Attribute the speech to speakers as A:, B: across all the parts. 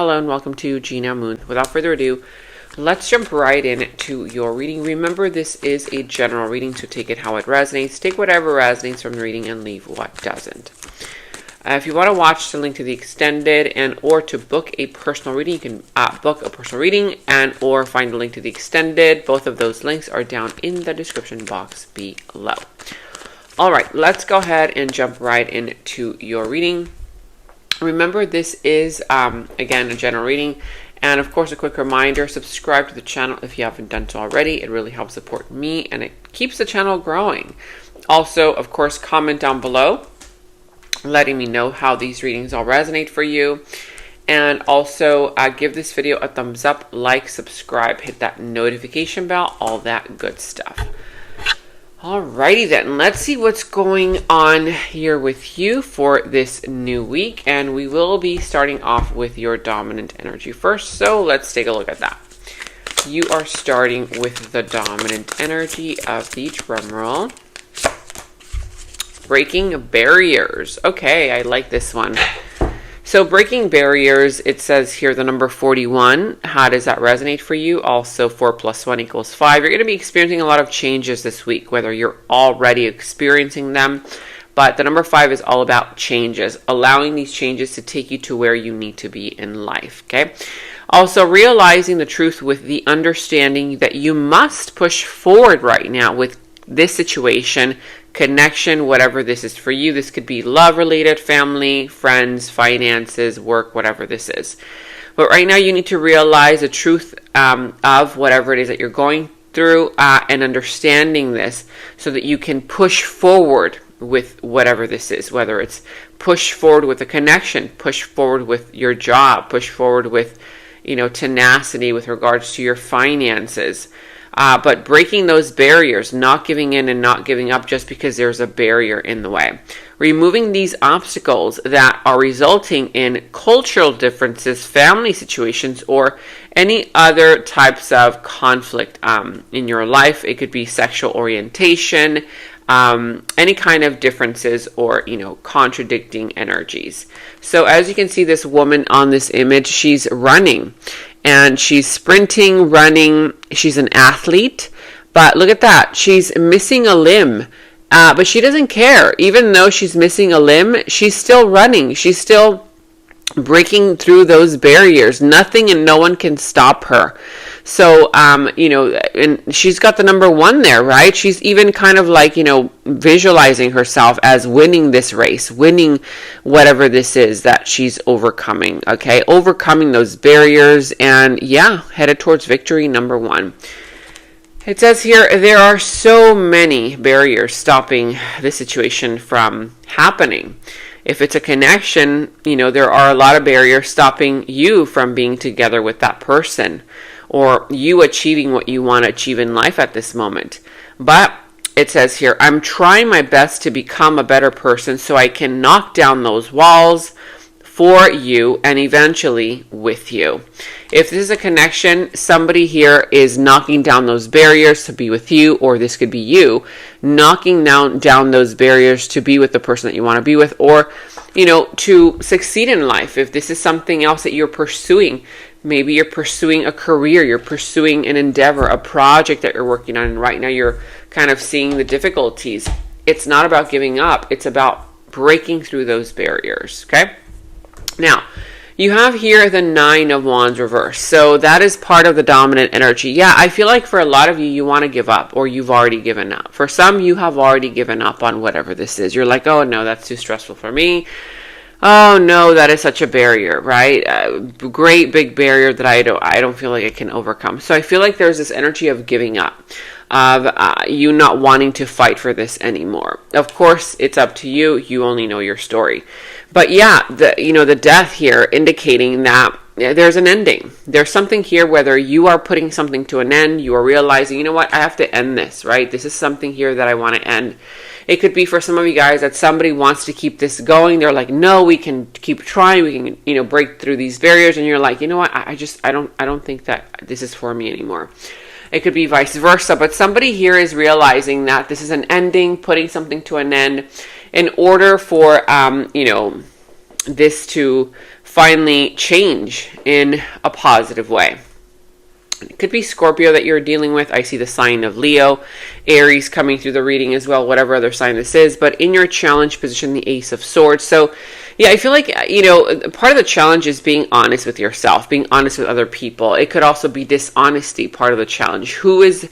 A: hello, and welcome to Gena Moon. Without further ado, let's jump right into your reading. Remember, this is a general reading, so take it how it resonates. Take whatever resonates from the reading and leave what doesn't. If you want to watch the link to the extended and or to book a personal reading, you can book a personal reading and or find the link to the extended. Both of those links are down in the description box below. All right, let's go ahead and jump right into your reading. Remember, this is, again, a general reading. And of course, a quick reminder, subscribe to the channel if you haven't done so already. It really helps support me and it keeps the channel growing. Also, of course, comment down below, letting me know how these readings all resonate for you. And also give this video a thumbs up, like, subscribe, hit that notification bell, all that good stuff. Alrighty then, let's see what's going on here with you for this new week. And we will be starting off with your dominant energy first. So let's take a look at that. You are starting with the dominant energy of the drum roll. Breaking barriers. Okay, I like this one. So breaking barriers, it says here the number 41. How does that resonate for you? Also 4 + 1 = 5. You're going to be experiencing a lot of changes this week, whether you're already experiencing them. But the number 5 is all about changes, allowing these changes to take you to where you need to be in life. Okay. Also realizing the truth with the understanding that you must push forward right now with this situation, connection, whatever this is for you. This could be love related, family, friends, finances, work, whatever this is. But right now you need to realize the truth of whatever it is that you're going through and understanding this so that you can push forward with whatever this is, whether it's push forward with a connection, push forward with your job, push forward with, tenacity with regards to your finances. But breaking those barriers, not giving in and not giving up just because there's a barrier in the way. Removing these obstacles that are resulting in cultural differences, family situations, or any other types of conflict in your life. It could be sexual orientation, any kind of differences or, contradicting energies. So as you can see, this woman on this image, she's running. And she's sprinting, running. She's an athlete. But look at that. She's missing a limb. But she doesn't care. Even though she's missing a limb, she's still running. She's still breaking through those barriers. Nothing and no one can stop her. So, and she's got the number 1 there, right? She's even kind of like, visualizing herself as winning this race, winning whatever this is that she's overcoming, okay? Overcoming those barriers and, headed towards victory, number 1. It says here, there are so many barriers stopping this situation from happening. If it's a connection, there are a lot of barriers stopping you from being together with that person or you achieving what you want to achieve in life at this moment. But it says here, I'm trying my best to become a better person so I can knock down those walls for you and eventually with you. If this is a connection, somebody here is knocking down those barriers to be with you, or this could be you knocking down those barriers to be with the person that you want to be with, or, to succeed in life. If this is something else that you're pursuing, maybe you're pursuing a career, you're pursuing an endeavor, a project that you're working on, and right now you're kind of seeing the difficulties. It's not about giving up. It's about breaking through those barriers, okay? Now, you have here the 9 of Wands reverse. So that is part of the dominant energy. Yeah, I feel like for a lot of you, you want to give up or you've already given up. For some, you have already given up on whatever this is. You're like, oh no, that's too stressful for me. Oh no, that is such a barrier, right? Great big barrier that I don't feel like I can overcome. So I feel like there's this energy of giving up, of you not wanting to fight for this anymore. Of course, it's up to you. You only know your story. But the death here indicating that there's an ending. There's something here, whether you are putting something to an end, you are realizing, you know what, I have to end this, right? This is something here that I want to end. It could be for some of you guys that somebody wants to keep this going. They're like, no, we can keep trying. We can, break through these barriers. And you're like, you know what, I don't think that this is for me anymore. It could be vice versa. But somebody here is realizing that this is an ending, putting something to an end in order for, this to finally change in a positive way. It could be Scorpio that you're dealing with. I see the sign of Leo, Aries coming through the reading as well, whatever other sign this is. But in your challenge position, the Ace of Swords. So, yeah, I feel like, part of the challenge is being honest with yourself, being honest with other people. It could also be dishonesty, part of the challenge. Who is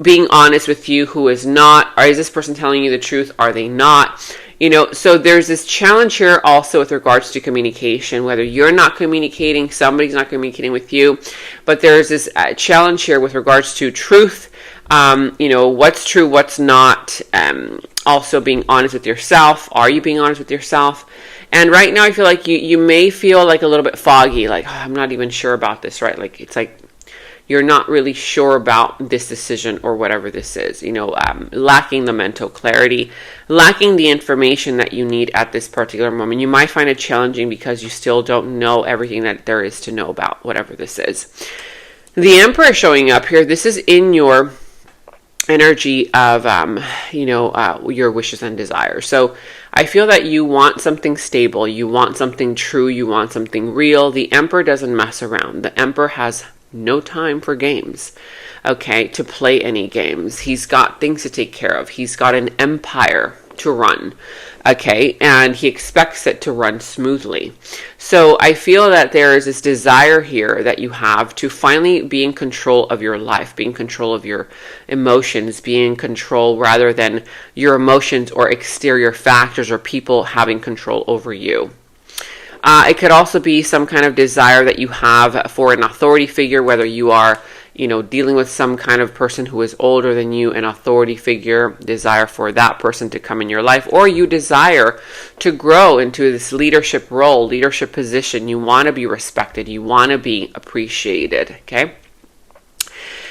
A: being honest with you? Who is not? Or is this person telling you the truth? Are they not? So there's this challenge here also with regards to communication, whether you're not communicating, somebody's not communicating with you, but there's this challenge here with regards to truth, what's true, what's not, also being honest with yourself. Are you being honest with yourself? And right now I feel like you may feel like a little bit foggy, like, I'm not even sure about this, right? Like, it's like, you're not really sure about this decision or whatever this is, lacking the mental clarity, lacking the information that you need at this particular moment. You might find it challenging because you still don't know everything that there is to know about whatever this is. The Emperor showing up here, this is in your energy of, your wishes and desires. So I feel that you want something stable, you want something true, you want something real. The Emperor doesn't mess around. The Emperor has no time for games, to play any games. He's got things to take care of. He's got an empire to run, and he expects it to run smoothly. So I feel that there is this desire here that you have to finally be in control of your life, be in control of your emotions, be in control rather than your emotions or exterior factors or people having control over you. It could also be some kind of desire that you have for an authority figure, whether you are, dealing with some kind of person who is older than you, an authority figure, desire for that person to come in your life, or you desire to grow into this leadership role, leadership position. You want to be respected. You want to be appreciated,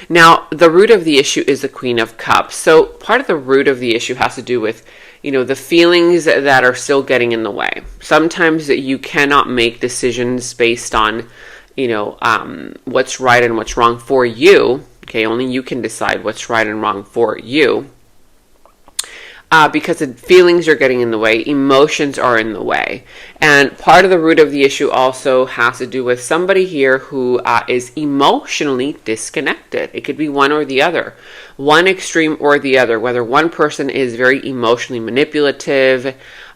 A: Now, the root of the issue is the Queen of Cups. So part of the root of the issue has to do with the feelings that are still getting in the way. Sometimes you cannot make decisions based on, what's right and what's wrong for you. Only you can decide what's right and wrong for you. Because the feelings are getting in the way, emotions are in the way. And part of the root of the issue also has to do with somebody here who is emotionally disconnected. It could be one or the other, one extreme or the other, whether one person is very emotionally manipulative,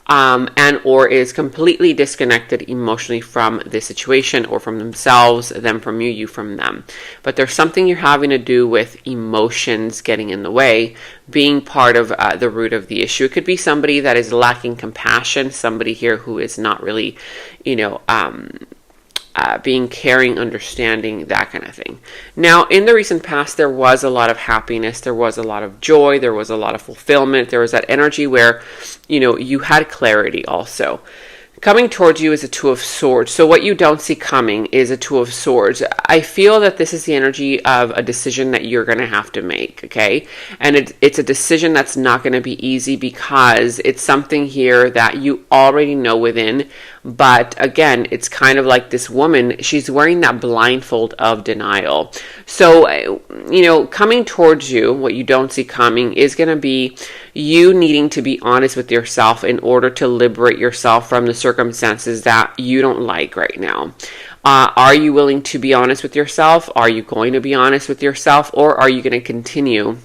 A: and or is completely disconnected emotionally from the situation or from themselves, them from you, you from them. But there's something you're having to do with emotions getting in the way, being part of the root of the issue. It could be somebody that is lacking compassion, somebody here who is not really, being caring, understanding, that kind of thing. Now, in the recent past, there was a lot of happiness, there was a lot of joy, there was a lot of fulfillment, there was that energy where, you had clarity also. Coming towards you is a Two of Swords. So what you don't see coming is a Two of Swords. I feel that this is the energy of a decision that you're going to have to make, And it's a decision that's not going to be easy because it's something here that you already know within. But again, it's kind of like this woman, she's wearing that blindfold of denial. So, coming towards you, what you don't see coming is going to be you needing to be honest with yourself in order to liberate yourself from the circumstances that you don't like right now. Are you willing to be honest with yourself? Are you going to be honest with yourself? Or are you going to continue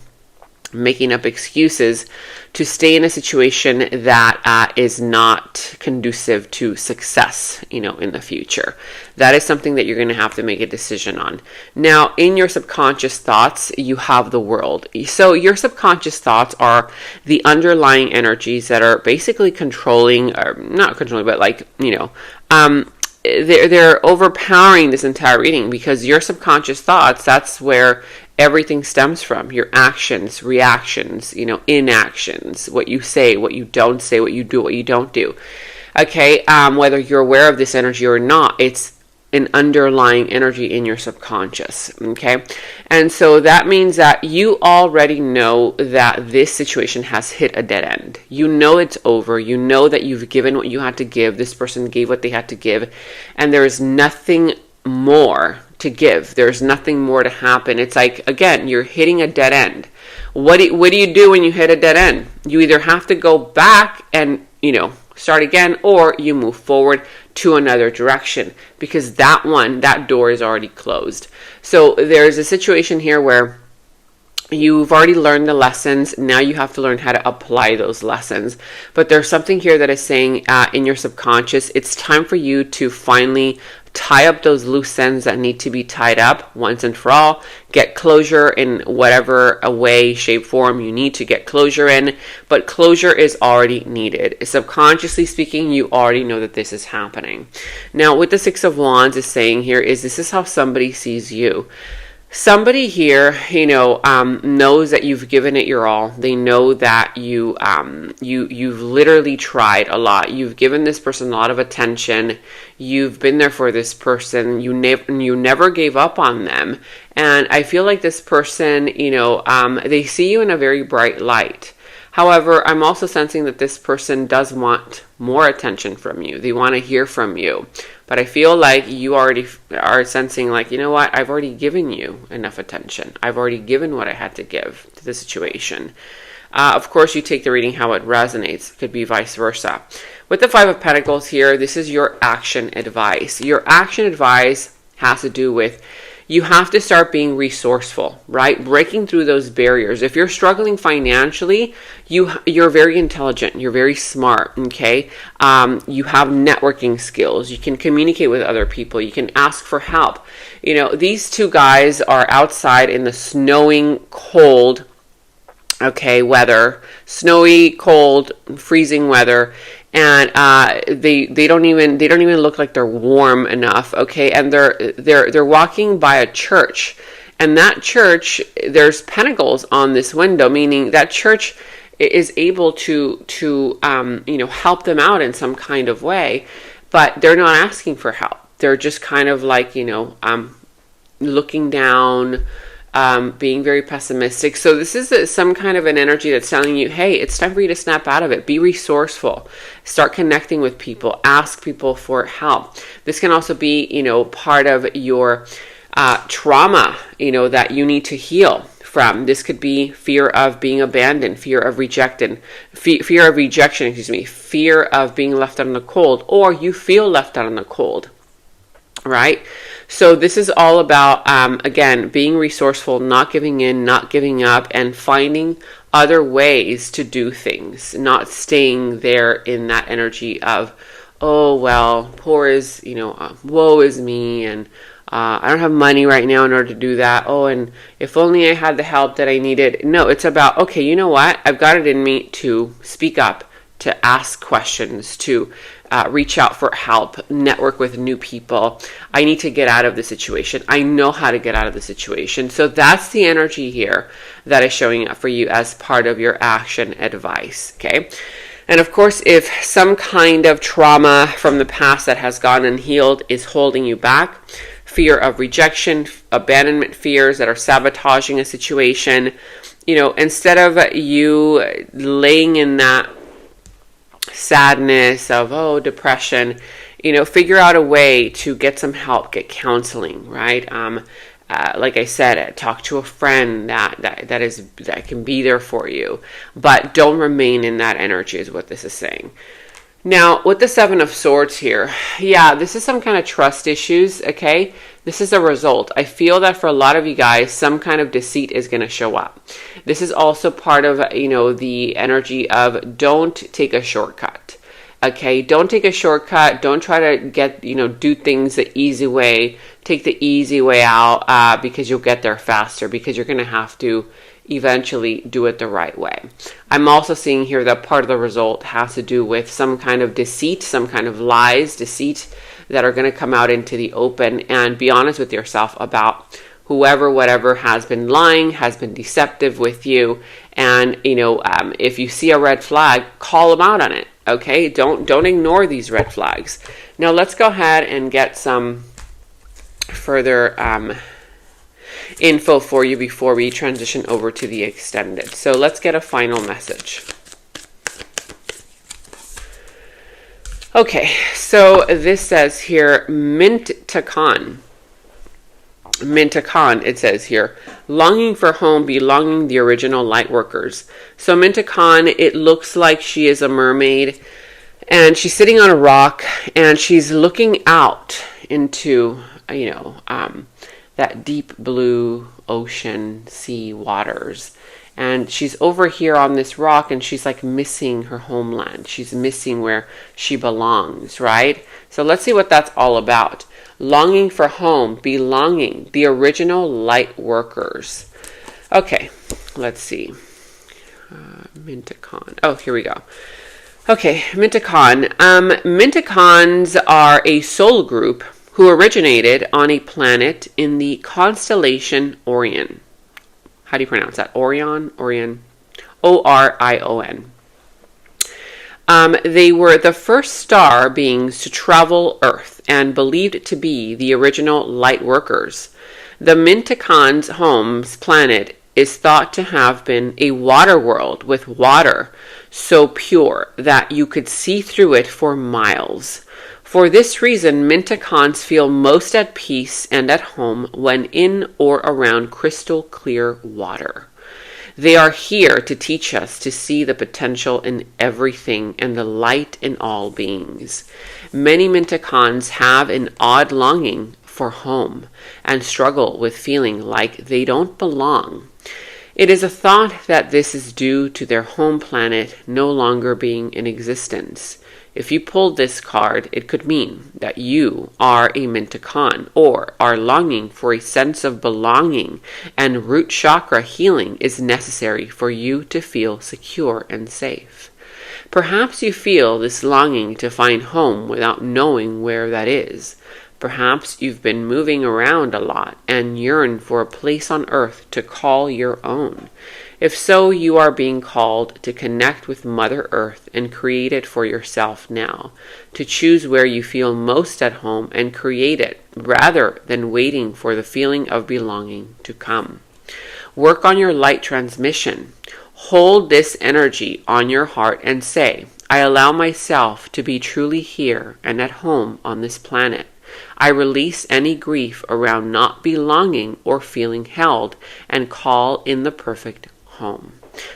A: making up excuses to stay in a situation that is not conducive to success, in the future? That is something that you're going to have to make a decision on. Now, in your subconscious thoughts, you have the World. So your subconscious thoughts are the underlying energies that are basically controlling, or not controlling, but they're overpowering this entire reading, because your subconscious thoughts, that's where everything stems from. Your actions, reactions, inactions, what you say, what you don't say, what you do, what you don't do. Whether you're aware of this energy or not, it's an underlying energy in your subconscious, And so that means that you already know that this situation has hit a dead end. You know it's over. You know that you've given what you had to give. This person gave what they had to give. And there is nothing more to give. There's nothing more to happen. It's like, again, you're hitting a dead end. What do you do when you hit a dead end? You either have to go back and, start again, or you move forward to another direction, because that door is already closed. So there's a situation here where you've already learned the lessons. Now you have to learn how to apply those lessons. But there's something here that is saying in your subconscious, it's time for you to finally tie up those loose ends that need to be tied up once and for all. Get closure in whatever a way, shape, form you need to get closure in. But closure is already needed. Subconsciously speaking, you already know that this is happening. Now, what the Six of Wands is saying here is this is how somebody sees you. Somebody here, knows that you've given it your all. They know that you've literally tried a lot. You've given this person a lot of attention. You've been there for this person. You never gave up on them. And I feel like this person, they see you in a very bright light. However, I'm also sensing that this person does want more attention from you. They want to hear from you. But I feel like you already are sensing like, you know what? I've already given you enough attention. I've already given what I had to give to the situation. Of course, you take the reading how it resonates. It could be vice versa. With the Five of Pentacles here, this is your action advice. Your action advice has to do with you have to start being resourceful, right? Breaking through those barriers. If you're struggling financially, you're very intelligent. You're very smart, okay? You have networking skills. You can communicate with other people. You can ask for help. These two guys are outside in the snowing cold, weather. Snowy, cold, freezing weather. And they don't even look like they're warm enough, okay? And they're walking by a church, and that church, there's pentacles on this window, meaning that church is able to help them out in some kind of way, but they're not asking for help. They're just kind of like looking down. Being very pessimistic. So this is some kind of an energy that's telling you, hey, it's time for you to snap out of it. Be resourceful. Start connecting with people. Ask people for help. This can also be, part of your trauma, that you need to heal from. This could be fear of being abandoned, fear of rejection, fear of being left out in the cold, or you feel left out in the cold, right? So this is all about, again, being resourceful, not giving in, not giving up, and finding other ways to do things, not staying there in that energy of, oh, well, woe is me, and I don't have money right now in order to do that. Oh, and if only I had the help that I needed. No, it's about, okay, you know what? I've got it in me to speak up, to ask questions, to reach out for help, network with new people. I need to get out of the situation. I know how to get out of the situation. So that's the energy here that is showing up for you as part of your action advice, okay? And of course, if some kind of trauma from the past that has gone unhealed is holding you back, fear of rejection, abandonment fears that are sabotaging a situation, instead of you laying in that sadness of depression, figure out a way to get some help, get counseling, right? Like I said, talk to a friend that can be there for you, but don't remain in that energy is what this is saying. Now, with the Seven of Swords here, this is some kind of trust issues, okay? This is a result. I feel that for a lot of you guys, some kind of deceit is going to show up. This is also part of, the energy of don't take a shortcut, okay? Don't take a shortcut. Don't try to get, do things the easy way. Take the easy way out because you'll get there faster, because you're going to have to eventually do it the right way. I'm also seeing here that part of the result has to do with some kind of deceit, some kind of lies, deceit that are going to come out into the open, and be honest with yourself about whoever, whatever has been lying, has been deceptive with you. And, if you see a red flag, call them out on it. Okay. Don't ignore these red flags. Now let's go ahead and get some further, info for you before we transition over to the extended. So let's get a final message. Okay, so this says here, Mintakan, it says here, longing for home, belonging the original light workers. So Mintakan, it looks like she is a mermaid, And she's sitting on a rock and she's looking out into, that deep blue ocean, sea waters. And she's over here on this rock and she's like missing her homeland. She's missing where she belongs, right? So let's see what that's all about. Longing for home, belonging, the original light workers. Okay, let's see. Minticon. Oh, here we go. Okay, Minticon. Minticons are a soul group who originated on a planet in the constellation Orion. How do you pronounce that? Orion? O-R-I-O-N. They were the first star beings to travel Earth and believed to be the original light workers. The Minticon's home's planet is thought to have been a water world with water so pure that you could see through it for miles. For this reason, Minticons feel most at peace and at home when in or around crystal clear water. They are here to teach us to see the potential in everything and the light in all beings. Many Minticons have an odd longing for home and struggle with feeling like they don't belong. It is a thought that this is due to their home planet no longer being in existence. If you pulled this card, it could mean that you are a Minticon or are longing for a sense of belonging, and root chakra healing is necessary for you to feel secure and safe. Perhaps you feel this longing to find home without knowing where that is. Perhaps you've been moving around a lot and yearn for a place on earth to call your own. If so, you are being called to connect with Mother Earth and create it for yourself now, to choose where you feel most at home and create it, rather than waiting for the feeling of belonging to come. Work on your light transmission. Hold this energy on your heart and say, I allow myself to be truly here and at home on this planet. I release any grief around not belonging or feeling held and call in the perfect home.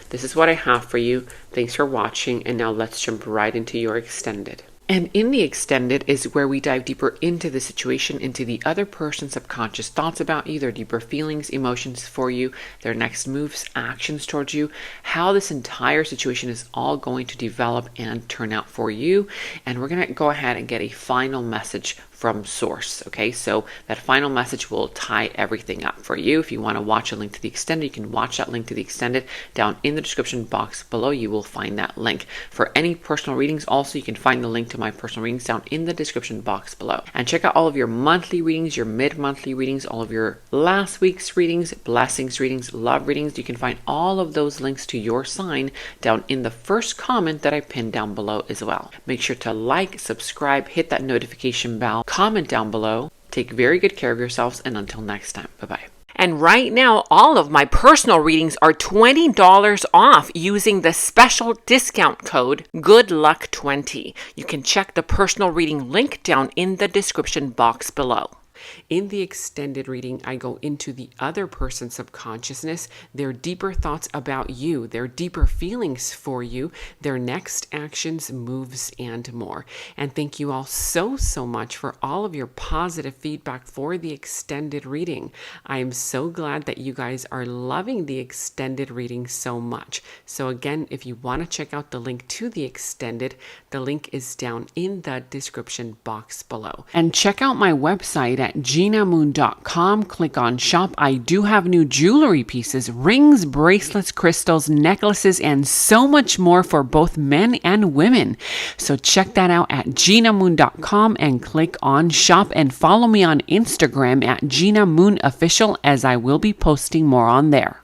A: This is what I have for you. Thanks for watching, and now let's jump right into your extended. And in the extended is where we dive deeper into the situation, into the other person's subconscious thoughts about you, their deeper feelings, emotions for you, their next moves, actions towards you, how this entire situation is all going to develop and turn out for you. And we're going to go ahead and get a final message from source. Okay, so that final message will tie everything up for you. If you want to watch a link to the extended, you can watch that link to the extended down in the description box below. You will find that link. For any personal readings, also you can find the link to my personal readings down in the description box below. And check out all of your monthly readings, your mid-monthly readings, all of your last week's readings, blessings readings, love readings. You can find all of those links to your sign down in the first comment that I pinned down below as well. Make sure to like, subscribe, hit that notification bell, comment down below. Take very good care of yourselves, and until next time, bye-bye. And right now, all of my personal readings are $20 off using the special discount code GOODLUCK20. You can check the personal reading link down in the description box below. In the extended reading, I go into the other person's subconsciousness, their deeper thoughts about you, their deeper feelings for you, their next actions, moves, and more. And thank you all so much for all of your positive feedback for the extended reading. I am so glad that you guys are loving the extended reading so much. So again, if you want to check out the link to the extended, the link is down in the description box below. And check out my website at genamoon.com. Click on shop. I do have new jewelry pieces, rings, bracelets, crystals, necklaces, and so much more for both men and women. So check that out at genamoon.com and click on shop, and follow me on Instagram at Gena Moon Official, as I will be posting more on there.